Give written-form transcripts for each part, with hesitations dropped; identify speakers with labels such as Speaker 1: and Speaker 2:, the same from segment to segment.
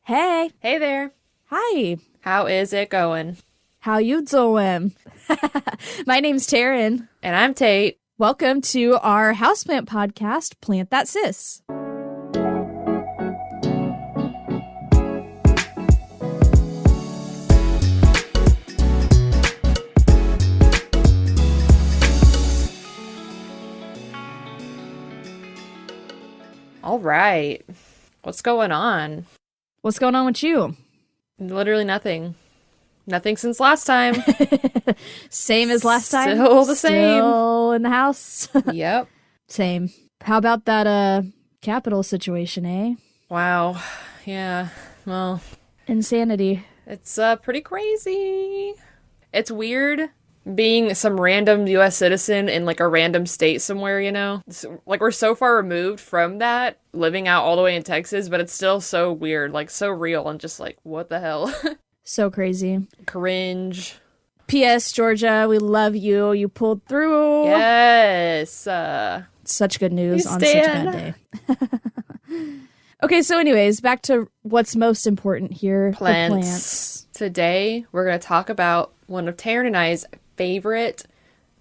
Speaker 1: Hey,
Speaker 2: Hey there.
Speaker 1: hi.
Speaker 2: How is it going?
Speaker 1: How you doing? My name's Taryn.
Speaker 2: And I'm Tate.
Speaker 1: Welcome to our houseplant podcast, Plant That Sis.
Speaker 2: All right. What's going on?
Speaker 1: What's going on with you?
Speaker 2: Literally nothing. Nothing since last time.
Speaker 1: Same as last time?
Speaker 2: Still the same.
Speaker 1: Still in the house?
Speaker 2: Yep.
Speaker 1: Same. How about that capital situation, eh?
Speaker 2: Wow. Yeah. Well,
Speaker 1: Insanity.
Speaker 2: it's pretty crazy. It's weird being some random US citizen in like a random state somewhere, you know? Like we're so far removed from that, living out all the way in Texas, but it's still so weird, like so real and just like, what the hell?
Speaker 1: So crazy.
Speaker 2: Cringe.
Speaker 1: P.S. Georgia, we love you. You pulled through.
Speaker 2: Yes.
Speaker 1: Such good news
Speaker 2: You
Speaker 1: on such a
Speaker 2: stand.
Speaker 1: bad day. Okay, so anyways, back to what's most important here.
Speaker 2: Plants.
Speaker 1: The plants.
Speaker 2: Today, we're going to talk about one of Taryn and I's favorite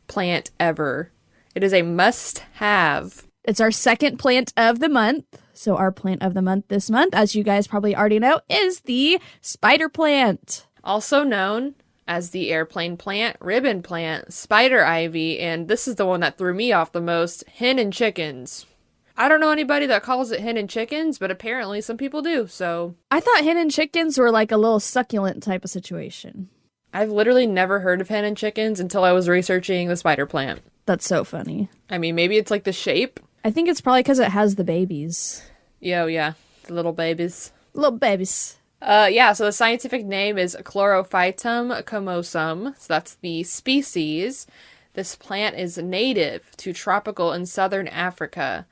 Speaker 2: plant ever. It is a must-have.
Speaker 1: It's our second plant of the month. So our plant of the month this month, as you guys probably already know, is the spider plant.
Speaker 2: Also known as the airplane plant, ribbon plant, spider ivy, and this is the one that threw me off the most, hen and chickens. I don't know anybody that calls it hen and chickens, but apparently some people do, so
Speaker 1: I thought hen and chickens were like a little succulent type of situation.
Speaker 2: I've literally never heard of hen and chickens until I was researching the spider plant.
Speaker 1: That's so funny.
Speaker 2: I mean, maybe it's like the shape.
Speaker 1: I think it's probably because it has the babies.
Speaker 2: Yeah, the little babies.
Speaker 1: Little babies.
Speaker 2: So the scientific name is Chlorophytum comosum. So that's the species. This plant is native to tropical and southern Africa,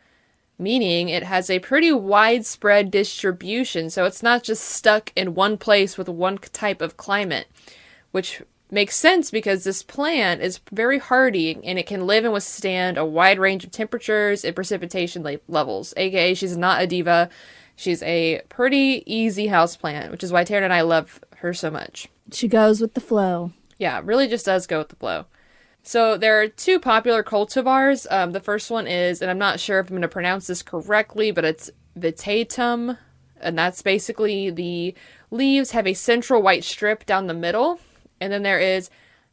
Speaker 2: meaning it has a pretty widespread distribution. So it's not just stuck in one place with one type of climate, which makes sense because this plant is very hardy and it can live and withstand a wide range of temperatures and precipitation levels. AKA, she's not a diva. She's a pretty easy houseplant, which is why Taryn and I love her so much.
Speaker 1: She goes with the flow.
Speaker 2: Yeah, really just does go with the flow. So there are two popular cultivars. The first one is, and I'm not sure if I'm going to pronounce this correctly, but it's Vitatum, and that's basically the leaves have a central white strip down the middle. And then there is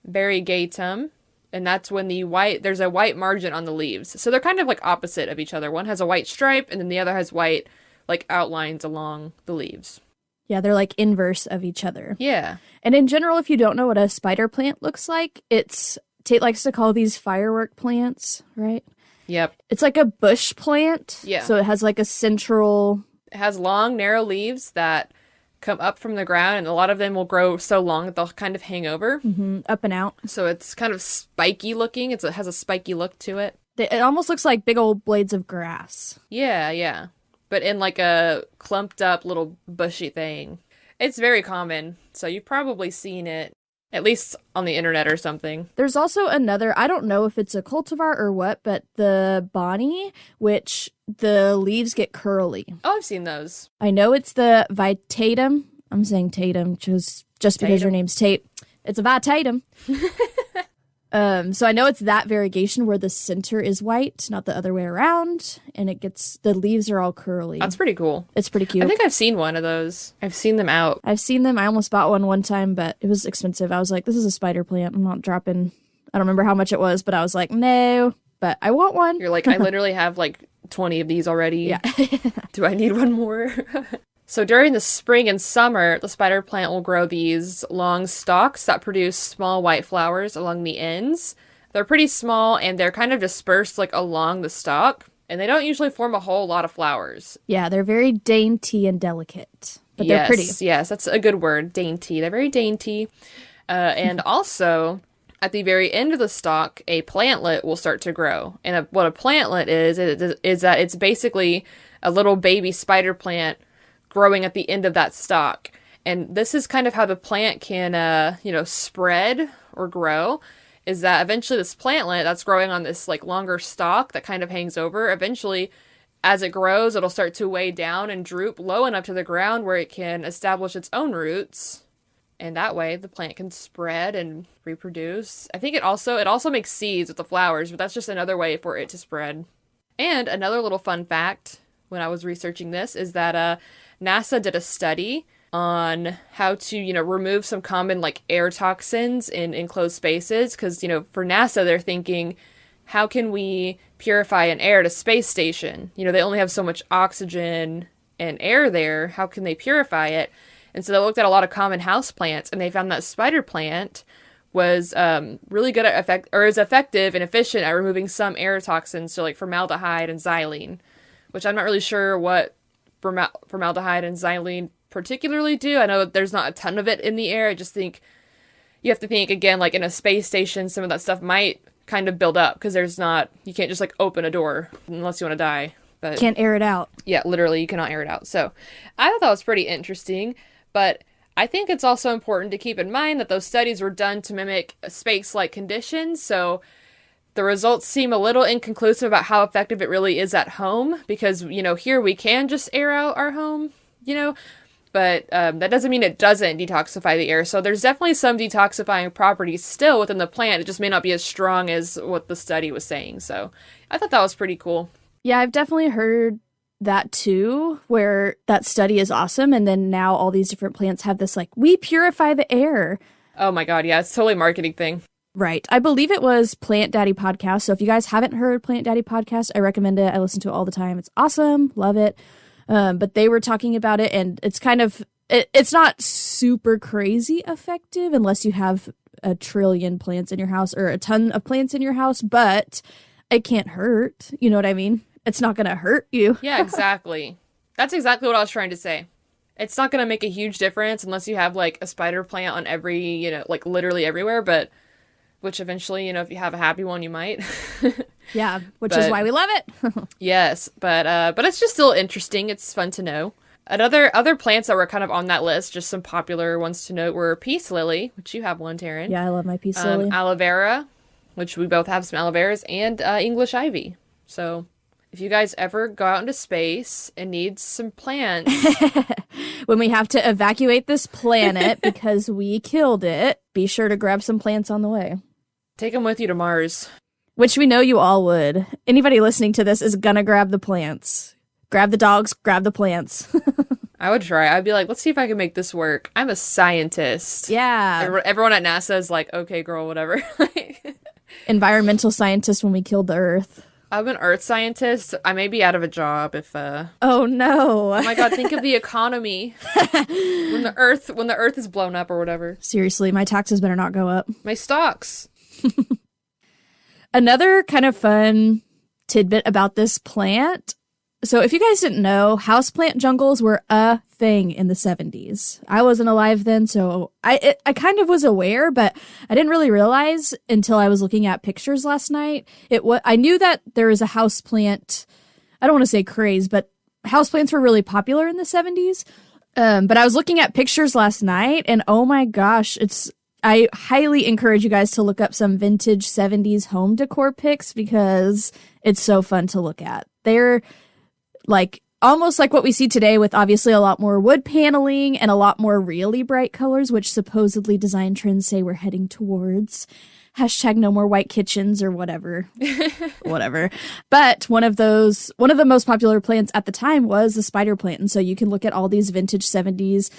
Speaker 2: Variegatum, and that's when there's a white margin on the leaves. So they're kind of like opposite of each other. One has a white stripe, and then the other has white like outlines along the leaves.
Speaker 1: Yeah, they're like inverse of each other.
Speaker 2: Yeah.
Speaker 1: And in general, if you don't know what a spider plant looks like, Tate likes to call these firework plants, right?
Speaker 2: Yep.
Speaker 1: It's like a bush plant.
Speaker 2: Yeah.
Speaker 1: So it has like a central...
Speaker 2: It has long, narrow leaves that come up from the ground, and a lot of them will grow so long that they'll kind of hang over.
Speaker 1: up and out.
Speaker 2: So it's kind of spiky looking. It has a spiky look to it.
Speaker 1: It almost looks like big old blades of grass.
Speaker 2: Yeah. But in like a clumped up little bushy thing. It's very common, so you've probably seen it, at least on the internet or something.
Speaker 1: There's also another, I don't know if it's a cultivar or what, but the Bonnie, which the leaves get curly.
Speaker 2: Oh, I've seen those.
Speaker 1: I know it's the Vitatum. I'm saying Tatum just because your name's Tate. It's a Vitatum. So I know it's that variegation where the center is white, not the other way around, and the leaves are all curly.
Speaker 2: That's pretty cool.
Speaker 1: It's pretty cute.
Speaker 2: I think I've seen one of those. I've seen them out.
Speaker 1: I've seen them. I almost bought one time, but it was expensive. I was like, this is a spider plant. I'm not dropping. I don't remember how much it was, but I was like, no, but I want one.
Speaker 2: You're like, I literally have like 20 of these already.
Speaker 1: Yeah.
Speaker 2: Do I need one more? So during the spring and summer, the spider plant will grow these long stalks that produce small white flowers along the ends. They're pretty small and they're kind of dispersed like along the stalk, and they don't usually form a whole lot of flowers.
Speaker 1: Yeah, they're very dainty and delicate, but they're pretty.
Speaker 2: Yes, that's a good word, dainty. They're very dainty. And also, at the very end of the stalk, a plantlet will start to grow. And what a plantlet is that it's basically a little baby spider plant growing at the end of that stalk. And this is kind of how the plant can, spread or grow, is that eventually this plantlet that's growing on this like longer stalk that kind of hangs over, eventually as it grows, it'll start to weigh down and droop low enough to the ground where it can establish its own roots. And that way the plant can spread and reproduce. I think it also makes seeds with the flowers, but that's just another way for it to spread. And another little fun fact when I was researching this is that NASA did a study on how to, remove some common like air toxins in enclosed spaces. Because, for NASA, they're thinking, how can we purify an air at a space station? They only have so much oxygen and air there. How can they purify it? And so they looked at a lot of common house plants, and they found that spider plant was really good at is effective and efficient at removing some air toxins, so like formaldehyde and xylene, which I'm not really sure what formaldehyde and xylene particularly do. I know there's not a ton of it in the air. I just think you have to think, again, like in a space station, some of that stuff might kind of build up because you can't just like open a door unless you want to die. But
Speaker 1: can't air it out.
Speaker 2: Yeah, literally, you cannot air it out. So I thought that was pretty interesting, but I think it's also important to keep in mind that those studies were done to mimic space-like conditions, so the results seem a little inconclusive about how effective it really is at home, because, here we can just air out our home, but that doesn't mean it doesn't detoxify the air. So there's definitely some detoxifying properties still within the plant. It just may not be as strong as what the study was saying. So I thought that was pretty cool.
Speaker 1: Yeah, I've definitely heard that too, where that study is awesome. And then now all these different plants have this like, we purify the air.
Speaker 2: Oh my God. Yeah, it's totally a marketing thing.
Speaker 1: Right. I believe it was Plant Daddy Podcast. So if you guys haven't heard Plant Daddy Podcast, I recommend it. I listen to it all the time. It's awesome. Love it. But they were talking about it, and it's kind of, it's not super crazy effective unless you have a trillion plants in your house or a ton of plants in your house, but it can't hurt. You know what I mean? It's not going to hurt you.
Speaker 2: Yeah, exactly. That's exactly what I was trying to say. It's not going to make a huge difference unless you have like a spider plant on every, like literally everywhere, but which eventually, if you have a happy one, you might.
Speaker 1: Yeah, which is why we love it.
Speaker 2: Yes, but it's just still interesting. It's fun to know. Other plants that were kind of on that list, just some popular ones to note, were peace lily, which you have one, Taryn.
Speaker 1: Yeah, I love my peace lily.
Speaker 2: Aloe vera, which we both have some aloe veras, and English ivy. So if you guys ever go out into space and need some plants,
Speaker 1: when we have to evacuate this planet because we killed it, be sure to grab some plants on the way.
Speaker 2: Take them with you to Mars.
Speaker 1: Which we know you all would. Anybody listening to this is gonna grab the plants. Grab the dogs, grab the plants.
Speaker 2: I would try. I'd be like, let's see if I can make this work. I'm a scientist.
Speaker 1: Yeah.
Speaker 2: Everyone at NASA is like, okay, girl, whatever.
Speaker 1: Environmental scientist when we killed the Earth.
Speaker 2: I'm an earth scientist. I may be out of a job if
Speaker 1: Oh no.
Speaker 2: Oh my God, think of the economy. when the earth is blown up or whatever.
Speaker 1: Seriously, my taxes better not go up.
Speaker 2: My stocks.
Speaker 1: Another kind of fun tidbit about this plant. So if you guys didn't know, houseplant jungles were a thing in the 70s. I wasn't alive then, so I kind of was aware, but I didn't really realize until I was looking at pictures last night. I knew that there was a houseplant, I don't want to say craze, but houseplants were really popular in the 70s. But I was looking at pictures last night, and oh my gosh, I highly encourage you guys to look up some vintage 70s home decor pics because it's so fun to look at. They're like almost like what we see today, with obviously a lot more wood paneling and a lot more really bright colors, which supposedly design trends say we're heading towards. Hashtag no more white kitchens or whatever. Whatever. But one of the most popular plants at the time was the spider plant. And so you can look at all these vintage 70s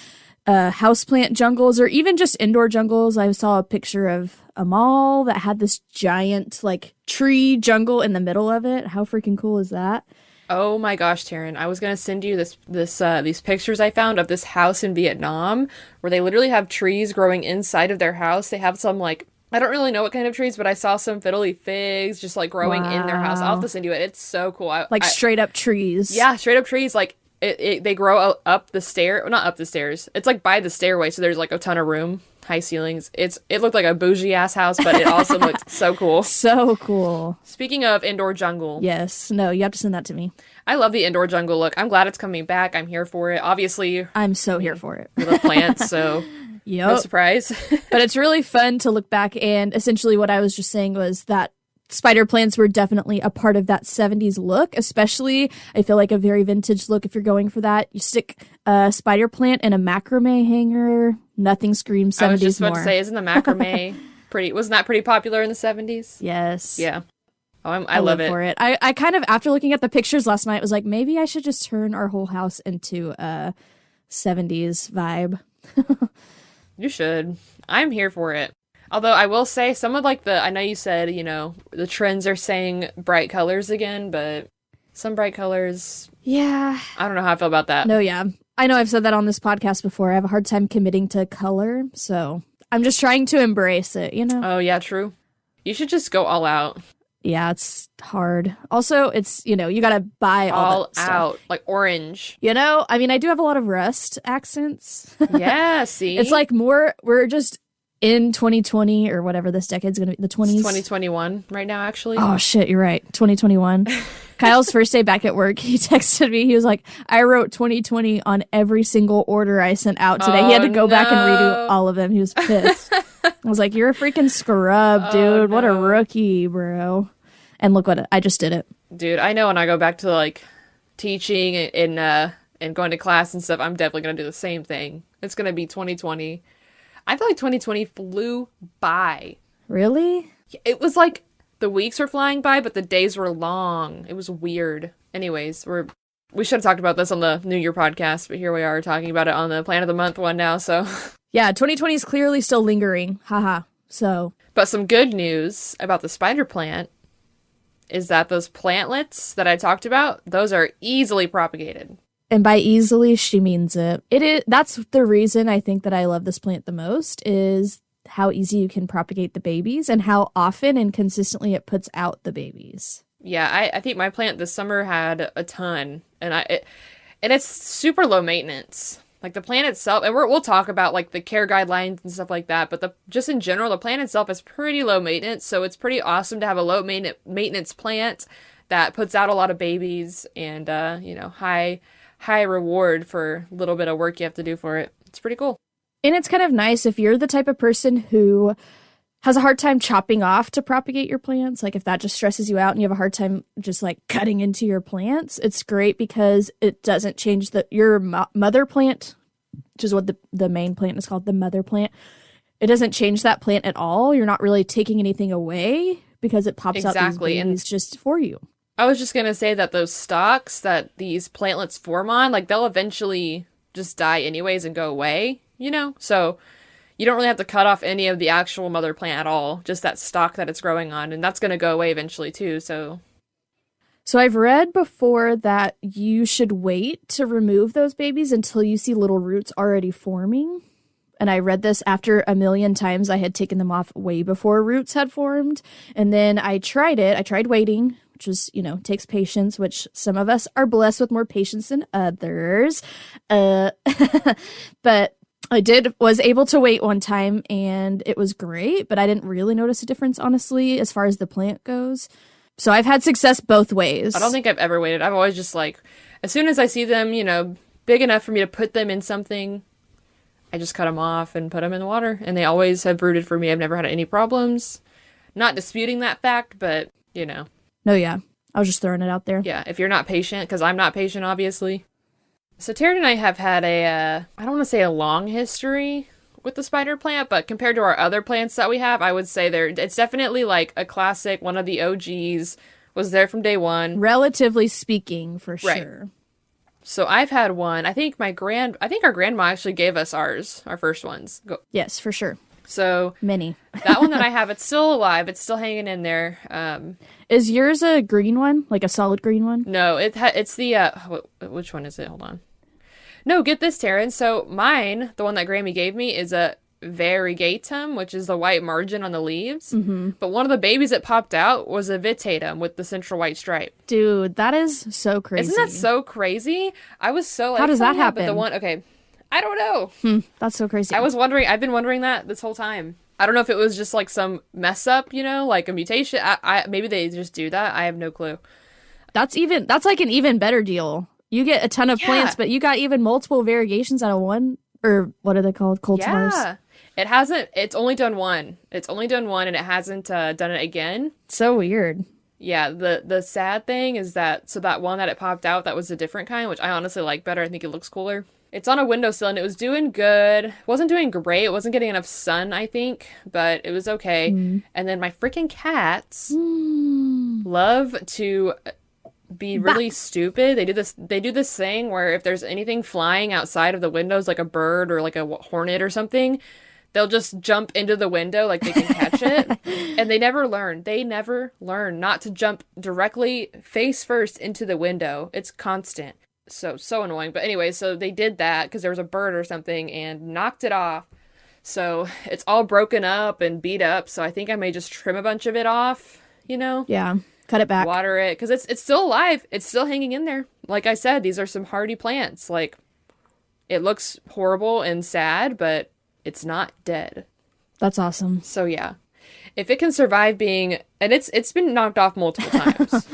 Speaker 1: houseplant jungles or even just indoor jungles. I saw a picture of a mall that had this giant like tree jungle in the middle of it. How freaking cool is that?
Speaker 2: Oh my gosh, Taryn, I was going to send you these pictures I found of this house in Vietnam where they literally have trees growing inside of their house. They have some like, I don't really know what kind of trees, but I saw some fiddly figs just like growing in their house. I'll have to send you it. It's so cool.
Speaker 1: Straight up trees.
Speaker 2: Yeah, straight up trees. Like they grow up the stair, well, not up the stairs. It's like by the stairway. So there's like a ton of room, high ceilings. It looked like a bougie ass house, but it also looked so cool.
Speaker 1: So cool.
Speaker 2: Speaking of indoor jungle.
Speaker 1: Yes. No, you have to send that to me.
Speaker 2: I love the indoor jungle look. I'm glad it's coming back. I'm here for it. Obviously.
Speaker 1: I'm so here for it.
Speaker 2: We love plants, so
Speaker 1: yep.
Speaker 2: No surprise.
Speaker 1: But it's really fun to look back, and essentially what I was just saying was that spider plants were definitely a part of that 70s look, especially I feel like a very vintage look if you're going for that. You stick a spider plant in a macrame hanger, nothing screams 70s more.
Speaker 2: I was just about to say, isn't the macrame wasn't that pretty popular in the 70s?
Speaker 1: Yes.
Speaker 2: Yeah. Oh, I love it.
Speaker 1: For it. I kind of, after looking at the pictures last night, was like, maybe I should just turn our whole house into a 70s vibe.
Speaker 2: You should. I'm here for it. Although I will say some of like I know you said, the trends are saying bright colors again, but some bright colors.
Speaker 1: Yeah.
Speaker 2: I don't know how I feel about that.
Speaker 1: No, yeah. I know I've said that on this podcast before. I have a hard time committing to color, so I'm just trying to embrace it,
Speaker 2: Oh, yeah, true. You should just go all out.
Speaker 1: Yeah, it's hard. Also, it's, you gotta buy all that stuff.
Speaker 2: Out, like orange.
Speaker 1: I mean, I do have a lot of Rust accents.
Speaker 2: Yeah, see?
Speaker 1: It's like we're just in 2020 or whatever this decade's gonna be, the 20s.
Speaker 2: It's 2021 right now, actually.
Speaker 1: Oh, shit, you're right. 2021. Kyle's first day back at work, he texted me. He was like, I wrote 2020 on every single order I sent out today. He had to go back and redo all of them. He was pissed. I was like, you're a freaking scrub, dude. What a rookie, bro. And look what I just did it.
Speaker 2: Dude, I know when I go back to like teaching and going to class and stuff, I'm definitely going to do the same thing. It's going to be 2020. I feel like 2020 flew by.
Speaker 1: Really?
Speaker 2: It was like the weeks were flying by, but the days were long. It was weird. Anyways, we should have talked about this on the New Year podcast, but here we are talking about it on the Plant of the Month one now, so.
Speaker 1: Yeah, 2020 is clearly still lingering. Haha. So.
Speaker 2: But some good news about the spider plant is that those plantlets that I talked about, those are easily propagated.
Speaker 1: And by easily, she means it. That's the reason I think that I love this plant the most, is how easy you can propagate the babies and how often and consistently it puts out the babies.
Speaker 2: Yeah, I think my plant this summer had a ton, and it's super low maintenance. Like the plant itself, and we'll talk about like the care guidelines and stuff like that, but just in general, the plant itself is pretty low maintenance, so it's pretty awesome to have a low maintenance plant that puts out a lot of babies and high reward for a little bit of work you have to do for it. It's pretty cool.
Speaker 1: And it's kind of nice if you're the type of person who has a hard time chopping off to propagate your plants. Like if that just stresses you out and you have a hard time just like cutting into your plants, it's great because it doesn't change your mother plant, which is what the main plant is called, the mother plant. It doesn't change that plant at all. You're not really taking anything away because it pops out these babies just for you.
Speaker 2: I was just going to say that those stalks that these plantlets form on, like they'll eventually just die anyways and go away, So you don't really have to cut off any of the actual mother plant at all, just that stalk that it's growing on. And that's going to go away eventually too, So
Speaker 1: I've read before that you should wait to remove those babies until you see little roots already forming. And I read this after a million times I had taken them off way before roots had formed. And then I tried it. I tried waiting, which is, takes patience, which some of us are blessed with more patience than others. But I was able to wait one time and it was great, but I didn't really notice a difference, honestly, as far as the plant goes. So I've had success both ways.
Speaker 2: I don't think I've ever waited. I've always just like, as soon as I see them, big enough for me to put them in something, I just cut them off and put them in the water. And they always have rooted for me. I've never had any problems. Not disputing that fact, but,
Speaker 1: No, yeah. I was just throwing it out there.
Speaker 2: Yeah, if you're not patient, because I'm not patient, obviously. So Taryn and I have had I don't want to say a long history with the spider plant, but compared to our other plants that we have, I would say it's definitely like a classic, one of the OGs, was there from day one.
Speaker 1: Relatively speaking, for
Speaker 2: right.
Speaker 1: Sure.
Speaker 2: So I've had one. I think our grandma actually gave us our first ones.
Speaker 1: Yes, for sure.
Speaker 2: So
Speaker 1: many.
Speaker 2: That one that I have, it's still alive. It's still hanging in there.
Speaker 1: Is yours a green one? Like a solid green one?
Speaker 2: No, it's the, which one is it? Hold on. No, get this, Taryn. So mine, the one that Grammy gave me, is a variegatum, which is the white margin on the leaves.
Speaker 1: Mm-hmm.
Speaker 2: But one of the babies that popped out was a vitatum with the central white stripe.
Speaker 1: Dude, that is so crazy.
Speaker 2: Isn't that so crazy? I was so like,
Speaker 1: how does that happen?
Speaker 2: But the one, okay, I don't know.
Speaker 1: That's so crazy.
Speaker 2: I've been wondering that this whole time. I don't know if it was just like some mess up, like a mutation. Maybe they just do that. I have no clue.
Speaker 1: That's like an even better deal. You get a ton of plants, but you got even multiple variegations out of one, or what are they called? Cultivars.
Speaker 2: Yeah. It hasn't, it's only done one. It's only done one and it hasn't done it again.
Speaker 1: So weird.
Speaker 2: Yeah, the sad thing is that, so that one that it popped out, that was a different kind, which I honestly like better. I think it looks cooler. It's on a windowsill and it was doing good. It wasn't doing great. It wasn't getting enough sun, I think, but it was okay. And then my freaking cats love to be really stupid. They do this thing where if there's anything flying outside of the windows, like a bird or like a hornet or something, they'll just jump into the window like they can catch it. And they never learn. They never learn not to jump directly face first into the window. It's constant. So annoying. But anyway, so they did that because there was a bird or something and knocked it off. So it's all broken up and beat up. So I think I may just trim a bunch of it off, you know?
Speaker 1: Yeah. Cut it back.
Speaker 2: Water it. Because it's still alive. It's still hanging in there. Like I said, these are some hardy plants. Like, it looks horrible and sad, but it's not dead.
Speaker 1: That's awesome.
Speaker 2: So yeah. If it can survive being, and it's been knocked off multiple times.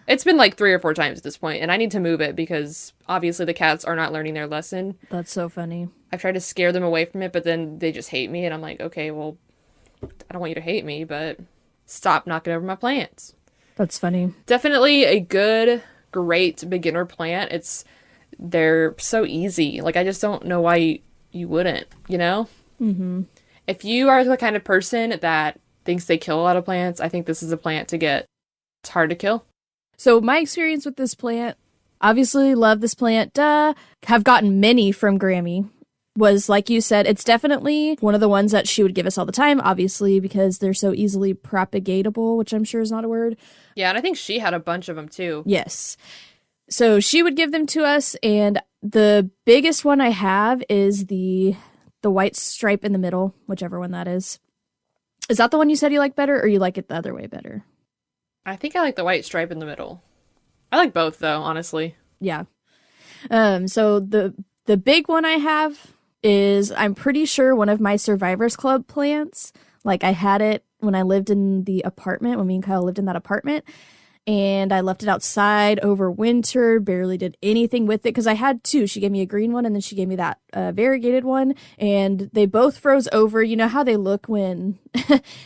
Speaker 2: It's been like 3 or 4 times at this point, and I need to move it because obviously the cats are not learning their lesson.
Speaker 1: That's so funny.
Speaker 2: I've tried to scare them away from it, but then they just hate me, and I'm like, okay, well, I don't want you to hate me, but stop knocking over my plants.
Speaker 1: That's funny.
Speaker 2: Definitely a good, great beginner plant. They're so easy. Like, I just don't know why you wouldn't, you know? Mm-hmm. If you are the kind of person that thinks they kill a lot of plants, I think this is a plant to get. It's hard to kill.
Speaker 1: So my experience with this plant, obviously love this plant, have gotten many from Grammy, was like you said, it's definitely one of the ones that she would give us all the time, obviously, because they're so easily propagatable, which I'm sure is not a word.
Speaker 2: Yeah, and I think she had a bunch of them too.
Speaker 1: Yes. So she would give them to us, and the biggest one I have is the white stripe in the middle, whichever one that is. Is that the one you said you like better, or you like it the other way better?
Speaker 2: I think I like the white stripe in the middle. I like both, though, honestly.
Speaker 1: Yeah. So the big one I have is, I'm pretty sure, one of my Survivors Club plants. Like, I had it when I lived in the apartment, when me and Kyle lived in that apartment. And I left it outside over winter, barely did anything with it because I had 2. She gave me a green one and then she gave me that variegated one. And they both froze over. You know how they look when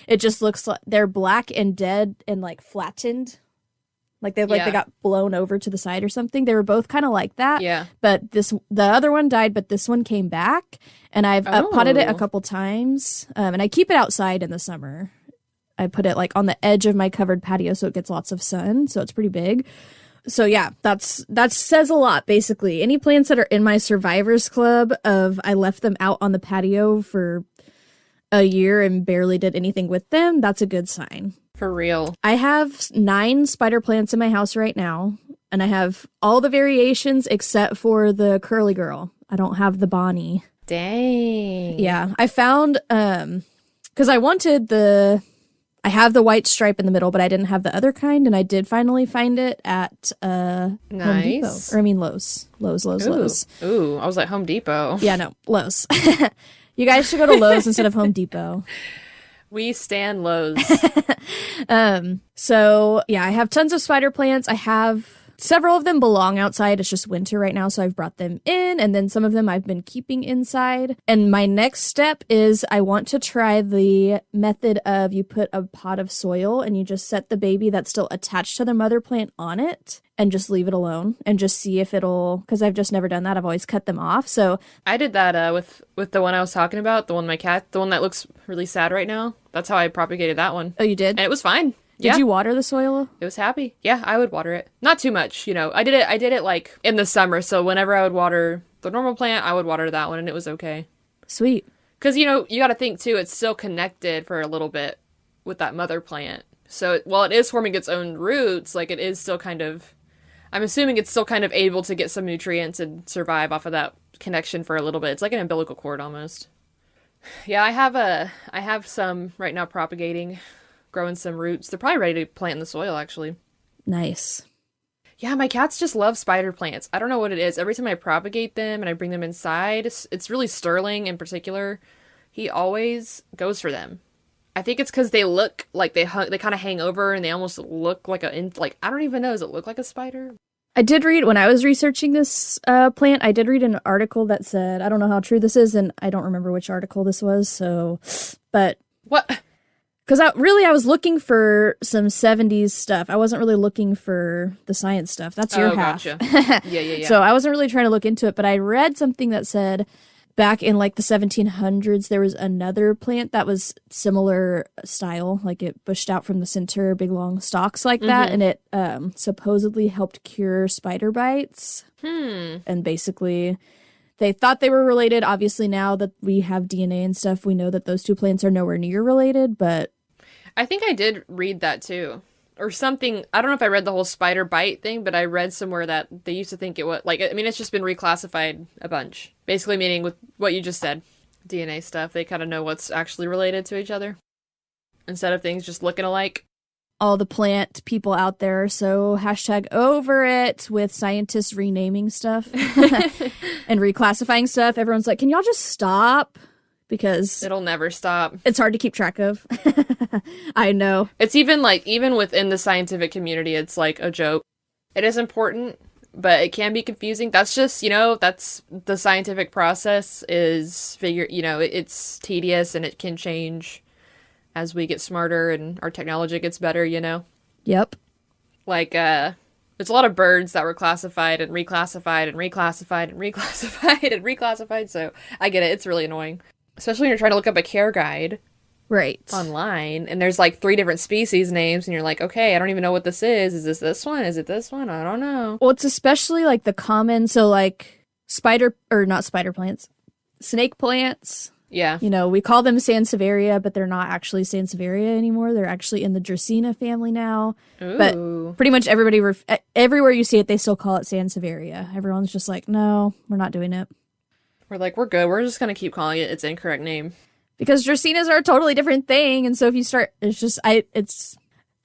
Speaker 1: it just looks like they're black and dead and like flattened? Like they got blown over to the side or something. They were both kind of like that.
Speaker 2: Yeah.
Speaker 1: But the other one died, but this one came back. And I've potted it a couple times. And I keep it outside in the summer. I put it like on the edge of my covered patio so it gets lots of sun. So it's pretty big. So yeah, that says a lot, basically. Any plants that are in my Survivors Club of I left them out on the patio for a year and barely did anything with them, that's a good sign.
Speaker 2: For real.
Speaker 1: I have 9 spider plants in my house right now. And I have all the variations except for the curly girl. I don't have the Bonnie.
Speaker 2: Dang.
Speaker 1: Yeah. I found, because I have the white stripe in the middle, but I didn't have the other kind, and I did finally find it at Home Depot. Or I mean Lowe's. Lowe's.
Speaker 2: Ooh, I was like Home Depot.
Speaker 1: Yeah, no, Lowe's. You guys should go to Lowe's instead of Home Depot.
Speaker 2: We stand Lowe's.
Speaker 1: So yeah, I have tons of spider plants. I have several of them belong outside. It's just winter right now, so I've brought them in, and then some of them I've been keeping inside. And my next step is I want to try the method of you put a pot of soil and you just set the baby that's still attached to the mother plant on it and just leave it alone and just see if it'll, because I've just never done that. I've always cut them off. So
Speaker 2: I did that with the one I was talking about, the one the one that looks really sad right now. That's how I propagated that one.
Speaker 1: Oh, you did?
Speaker 2: And it was fine.
Speaker 1: Did you water the soil?
Speaker 2: It was happy. Yeah, I would water it. Not too much, you know. I did it like in the summer, so whenever I would water the normal plant, I would water that one, and it was okay.
Speaker 1: Sweet.
Speaker 2: Because, you know, you got to think, too, it's still connected for a little bit with that mother plant. So while it is forming its own roots, like, it is still kind of, I'm assuming it's still kind of able to get some nutrients and survive off of that connection for a little bit. It's like an umbilical cord almost. Yeah, I have some right now propagating, growing some roots. They're probably ready to plant in the soil, actually.
Speaker 1: Nice.
Speaker 2: Yeah, my cats just love spider plants. I don't know what it is. Every time I propagate them and I bring them inside, it's really Sterling in particular. He always goes for them. I think it's because they look like they kind of hang over and they almost look like I don't even know. Does it look like a spider?
Speaker 1: I did read, when I was researching this plant, I did read an article that said, I don't know how true this is, and I don't remember which article this was, so, but...
Speaker 2: What?
Speaker 1: Because I was looking for some 70s stuff. I wasn't really looking for the science stuff. That's your half.
Speaker 2: Gotcha. Yeah.
Speaker 1: So I wasn't really trying to look into it, but I read something that said back in like the 1700s, there was another plant that was similar style. Like it bushed out from the center, big long stalks like that. And it supposedly helped cure spider bites. And basically... They thought they were related. Obviously, now that we have DNA and stuff, we know that those two plants are nowhere near related, but...
Speaker 2: I think I did read that, too. Or something. I don't know if I read the whole spider bite thing, but I read somewhere that they used to think it was... Like, I mean, it's just been reclassified a bunch. Basically meaning with what you just said. DNA stuff. They kind of know what's actually related to each other. Instead of things just looking alike.
Speaker 1: All the plant people out there, so hashtag over it with scientists renaming stuff and reclassifying stuff. Everyone's like, can y'all just stop? Because
Speaker 2: it'll never stop.
Speaker 1: It's hard to keep track of. I know.
Speaker 2: It's even within the scientific community, it's like a joke. It is important, but it can be confusing. That's just, that's the scientific process is it's tedious and it can change as we get smarter and our technology gets better,
Speaker 1: Yep.
Speaker 2: Like, there's a lot of birds that were classified and reclassified and reclassified and reclassified and reclassified, so I get it. It's really annoying. Especially when you're trying to look up a care guide.
Speaker 1: Right.
Speaker 2: Online, and there's like 3 different species names, and you're like, okay, I don't even know what this is. Is this one? Is it this one? I don't know.
Speaker 1: Well, it's especially like the common, so like not spider plants, snake plants.
Speaker 2: Yeah.
Speaker 1: We call them Sansevieria, but they're not actually Sansevieria anymore. They're actually in the Dracaena family now.
Speaker 2: Ooh.
Speaker 1: But pretty much everybody, everywhere you see it, they still call it Sansevieria. Everyone's just like, no, we're not doing it.
Speaker 2: We're like, we're good. We're just going to keep calling it its incorrect name.
Speaker 1: Because Dracaenas are a totally different thing. And so if you start, it's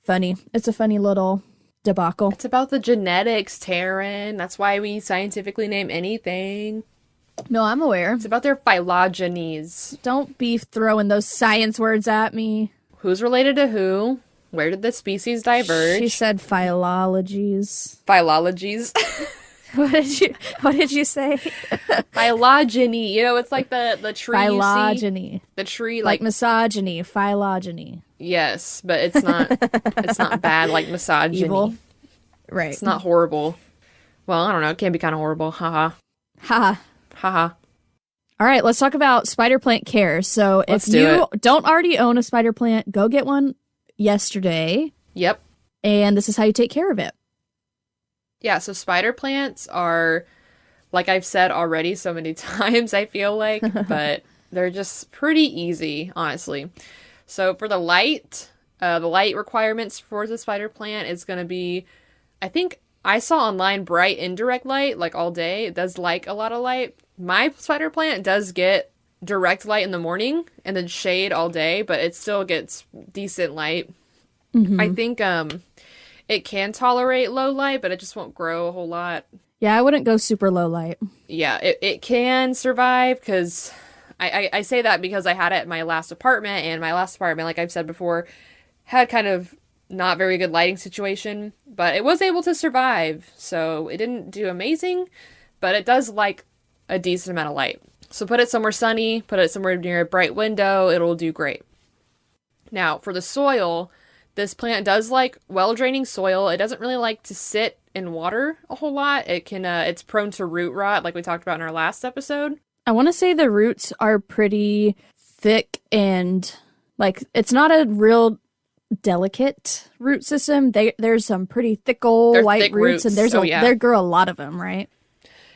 Speaker 1: funny. It's a funny little debacle.
Speaker 2: It's about the genetics, Taryn. That's why we scientifically name anything.
Speaker 1: No, I'm aware.
Speaker 2: It's about their phylogenies.
Speaker 1: Don't be throwing those science words at me.
Speaker 2: Who's related to who? Where did the species diverge?
Speaker 1: She said phylologies.
Speaker 2: Phylologies?
Speaker 1: What did you say?
Speaker 2: Phylogeny. It's like the tree.
Speaker 1: Phylogeny.
Speaker 2: You see? The tree,
Speaker 1: like misogyny, phylogeny.
Speaker 2: Yes, but it's not bad like misogyny.
Speaker 1: Evil. Right.
Speaker 2: It's not horrible. Well, I don't know. It can be kind of horrible. Haha.
Speaker 1: Haha.
Speaker 2: Haha.
Speaker 1: All right, let's talk about spider plant care. So if you don't already own a spider plant, go get one yesterday.
Speaker 2: Yep.
Speaker 1: And this is how you take care of it.
Speaker 2: Yeah, so spider plants are, like I've said already so many times, I feel like, but they're just pretty easy, honestly. So for the light requirements for the spider plant is going to be, I think I saw online bright indirect light, like all day. It does like a lot of light. My spider plant does get direct light in the morning and then shade all day, but it still gets decent light. Mm-hmm. I think it can tolerate low light, but it just won't grow a whole lot.
Speaker 1: Yeah, I wouldn't go super low light.
Speaker 2: Yeah, it can survive because I say that because I had it at my last apartment, and my last apartment, like I've said before, had kind of not very good lighting situation, but it was able to survive. So it didn't do amazing, but it does like a decent amount of light. So put it somewhere sunny, put it somewhere near a bright window, it'll do great. Now, for the soil, this plant does like well-draining soil. It doesn't really like to sit in water a whole lot. It's prone to root rot, like we talked about in our last episode.
Speaker 1: I want to say the roots are pretty thick and like it's not a real delicate root system. There's some pretty thick old white roots, and there grow a lot of them, right?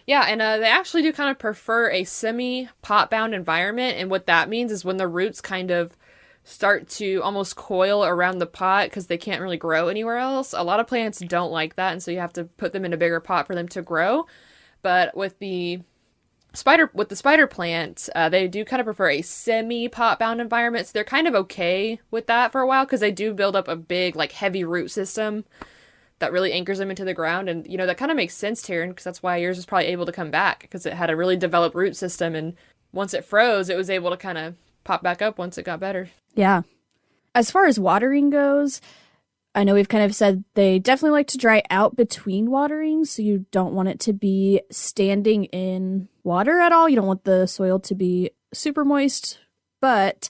Speaker 2: Yeah, and they actually do kind of prefer a semi-pot-bound environment, and what that means is when the roots kind of start to almost coil around the pot because they can't really grow anywhere else. A lot of plants don't like that, and so you have to put them in a bigger pot for them to grow. But with the spider plant, they do kind of prefer a semi-pot-bound environment, so they're kind of okay with that for a while because they do build up a big, like, heavy root system that really anchors them into the ground. And, that kind of makes sense, Taryn, because that's why yours was probably able to come back, because it had a really developed root system, and once it froze, it was able to kind of pop back up once it got better.
Speaker 1: Yeah. As far as watering goes, I know we've kind of said they definitely like to dry out between waterings, so you don't want it to be standing in water at all. You don't want the soil to be super moist, but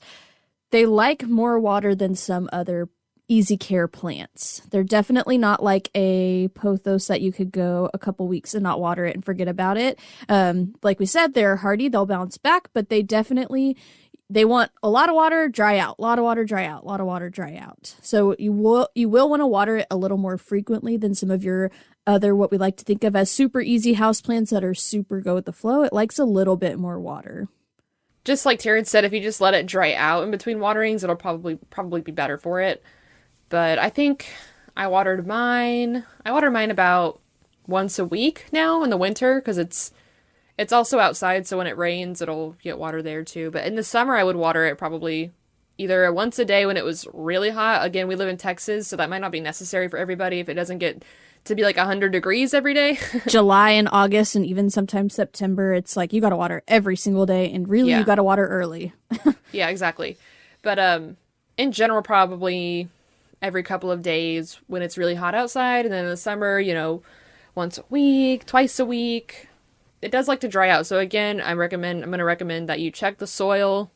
Speaker 1: they like more water than some other easy care plants. They're definitely not like a pothos that you could go a couple weeks and not water it and forget about it. Like we said, they're hardy, they'll bounce back, but they want a lot of water, dry out, a lot of water, dry out, a lot of water, dry out. So you will want to water it a little more frequently than some of your other, what we like to think of as super easy houseplants that are super go with the flow. It likes a little bit more water.
Speaker 2: Just like Terrence said, if you just let it dry out in between waterings, it'll probably be better for it. But I think I water mine about once a week now in the winter, because it's also outside, so when it rains, it'll get water there too. But in the summer, I would water it probably either once a day when it was really hot. Again, we live in Texas, so that might not be necessary for everybody if it doesn't get to be like 100 degrees every day.
Speaker 1: July and August and even sometimes September, it's like you got to water every single day, and really you got to water early.
Speaker 2: Yeah, exactly. But in general, probably every couple of days when it's really hot outside, and then in the summer, once a week, twice a week. It does like to dry out. So again, I'm going to recommend that you check the soil,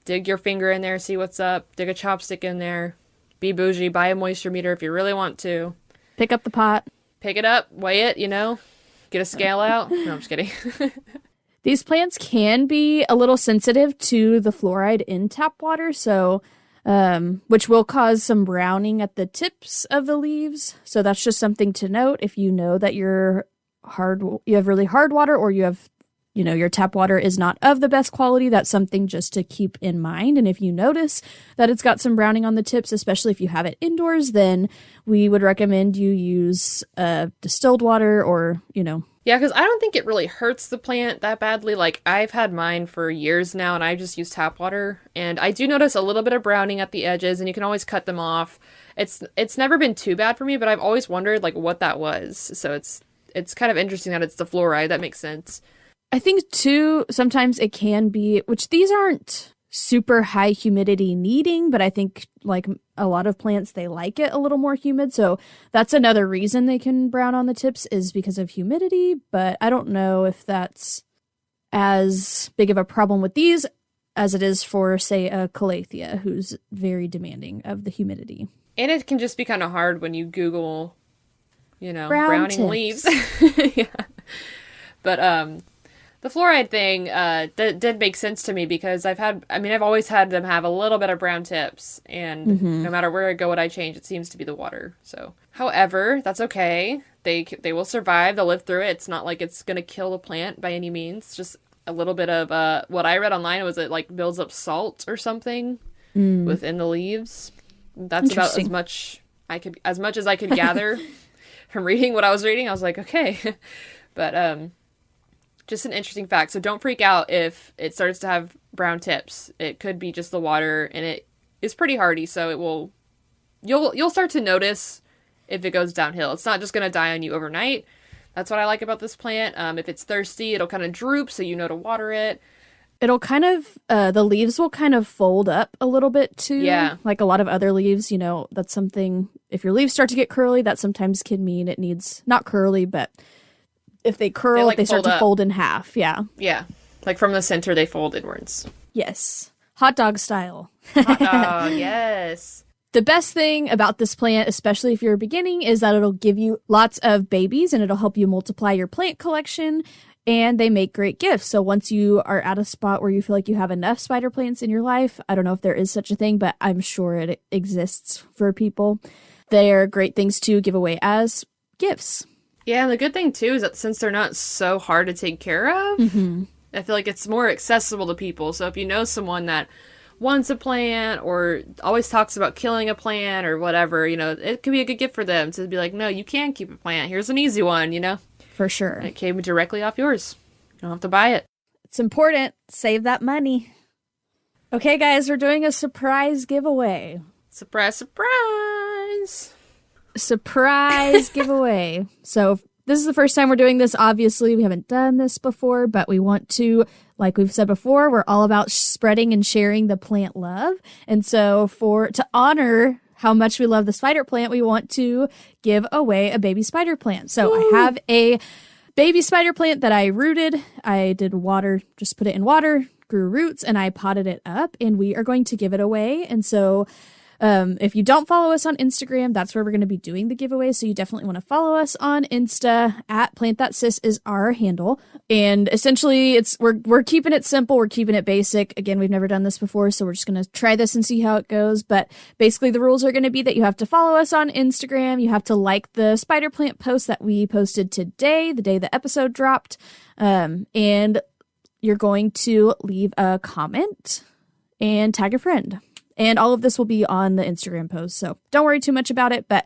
Speaker 2: dig your finger in there, see what's up, dig a chopstick in there, be bougie, buy a moisture meter if you really want to.
Speaker 1: Pick up the pot.
Speaker 2: Pick it up, weigh it, get a scale out. No, I'm just kidding.
Speaker 1: These plants can be a little sensitive to the fluoride in tap water, so which will cause some browning at the tips of the leaves. So that's just something to note. If you know that you have really hard water, or you have, your tap water is not of the best quality, that's something just to keep in mind. And if you notice that it's got some browning on the tips, especially if you have it indoors, then we would recommend you use distilled water or.
Speaker 2: Yeah, because I don't think it really hurts the plant that badly. Like, I've had mine for years now, and I just use tap water. And I do notice a little bit of browning at the edges, and you can always cut them off. It's never been too bad for me, but I've always wondered, like, what that was. So it's kind of interesting that it's the fluoride. That makes sense.
Speaker 1: I think, too, sometimes it can be, which these aren't super high humidity needing, but I think, like a lot of plants, they like it a little more humid. So that's another reason they can brown on the tips, is because of humidity. But I don't know if that's as big of a problem with these as it is for, say, a calathea, who's very demanding of the humidity.
Speaker 2: And it can just be kind of hard when you Google, browning leaves. Yeah. But the fluoride thing did make sense to me, because I've always had them have a little bit of brown tips, and no matter where I go, what I change, it seems to be the water. So, however, that's okay. They will survive. They'll live through it. It's not like it's going to kill the plant by any means. Just a little bit of what I read online was it like builds up salt or something within the leaves. That's about as much as I could gather from reading what I was reading. I was like, okay, but just an interesting fact. So don't freak out if it starts to have brown tips. It could be just the water, and it is pretty hardy, so you'll start to notice if it goes downhill. It's not just going to die on you overnight. That's what I like about this plant. If it's thirsty, it'll kind of droop, so you know to water it.
Speaker 1: It'll kind of, the leaves will kind of fold up a little bit too.
Speaker 2: Yeah.
Speaker 1: Like a lot of other leaves, that's something, if your leaves start to get curly, that sometimes can mean it needs, not curly, but if they curl, they start to fold in half. Yeah.
Speaker 2: Yeah. Like from the center, they fold inwards.
Speaker 1: Yes. Hot dog style.
Speaker 2: Hot dog, yes.
Speaker 1: The best thing about this plant, especially if you're beginning, is that it'll give you lots of babies, and it'll help you multiply your plant collection, and they make great gifts. So once you are at a spot where you feel like you have enough spider plants in your life, I don't know if there is such a thing, but I'm sure it exists for people. They're great things to give away as gifts.
Speaker 2: Yeah, and the good thing, too, is that since they're not so hard to take care of, I feel like it's more accessible to people. So if you know someone that wants a plant or always talks about killing a plant or whatever, it could be a good gift for them to be like, no, you can keep a plant. Here's an easy one,
Speaker 1: For sure.
Speaker 2: And it came directly off yours. You don't have to buy it.
Speaker 1: It's important. Save that money. Okay, guys, we're doing a surprise giveaway.
Speaker 2: Surprise, surprise!
Speaker 1: Surprise giveaway. So this is the first time we're doing this. Obviously, we haven't done this before, but we want to, like we've said before, we're all about spreading and sharing the plant love. And so to honor how much we love the spider plant, we want to give away a baby spider plant. So I have a baby spider plant that I rooted. I did water, just put it in water, grew roots, and I potted it up, and we are going to give it away. And so if you don't follow us on Instagram, that's where we're going to be doing the giveaway. So you definitely want to follow us on Insta at PlantThatSis is our handle. And essentially we're keeping it simple. We're keeping it basic. Again, we've never done this before, so we're just going to try this and see how it goes. But basically the rules are going to be that you have to follow us on Instagram. You have to like the spider plant post that we posted today, the day the episode dropped. And you're going to leave a comment and tag a friend. And all of this will be on the Instagram post, so don't worry too much about it, but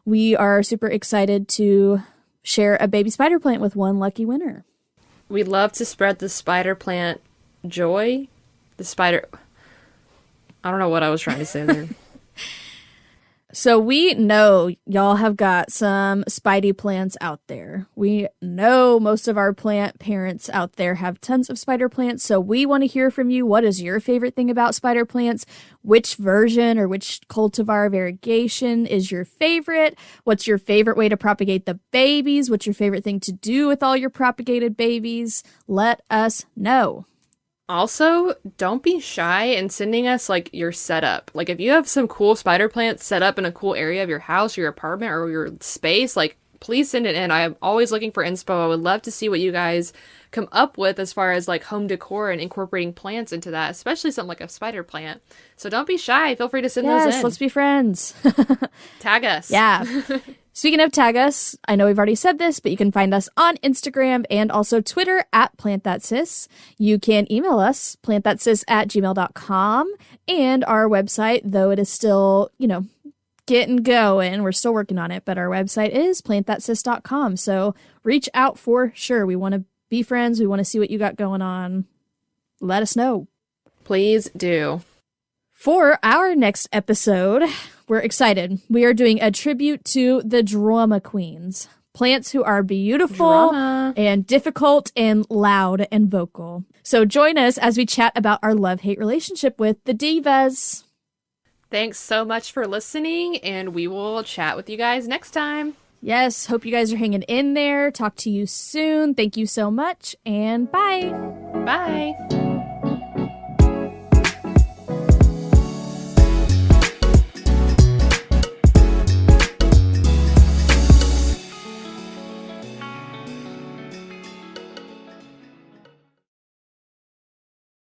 Speaker 1: we are super excited to share a baby spider plant with one lucky winner.
Speaker 2: We love to spread the spider plant joy. I don't know what I was trying to say there.
Speaker 1: So we know y'all have got some Spidey plants out there. We know most of our plant parents out there have tons of spider plants. So we want to hear from you. What is your favorite thing about spider plants? Which version or which cultivar variegation is your favorite? What's your favorite way to propagate the babies? What's your favorite thing to do with all your propagated babies? Let us know.
Speaker 2: Also, don't be shy in sending us, like, your setup. Like, if you have some cool spider plants set up in a cool area of your house, your apartment, or your space, like, please send it in. I'm always looking for inspo. I would love to see what you guys come up with as far as, like, home decor and incorporating plants into that, especially something like a spider plant. So don't be shy. Feel free to send those in.
Speaker 1: Yes, let's be friends.
Speaker 2: Tag us.
Speaker 1: Yeah. Speaking of tag us, I know we've already said this, but you can find us on Instagram and also Twitter at PlantThatSis. You can email us, plantthatsis@gmail.com, and our website, though it is still, getting going, we're still working on it, but our website is plantthatsis.com. So reach out for sure. We want to be friends. We want to see what you got going on. Let us know.
Speaker 2: Please do.
Speaker 1: For our next episode, we're excited. We are doing a tribute to the drama queens. Plants who are beautiful and difficult and loud and vocal. So join us as we chat about our love-hate relationship with the divas.
Speaker 2: Thanks so much for listening, and we will chat with you guys next time.
Speaker 1: Yes, hope you guys are hanging in there. Talk to you soon. Thank you so much, and bye.
Speaker 2: Bye.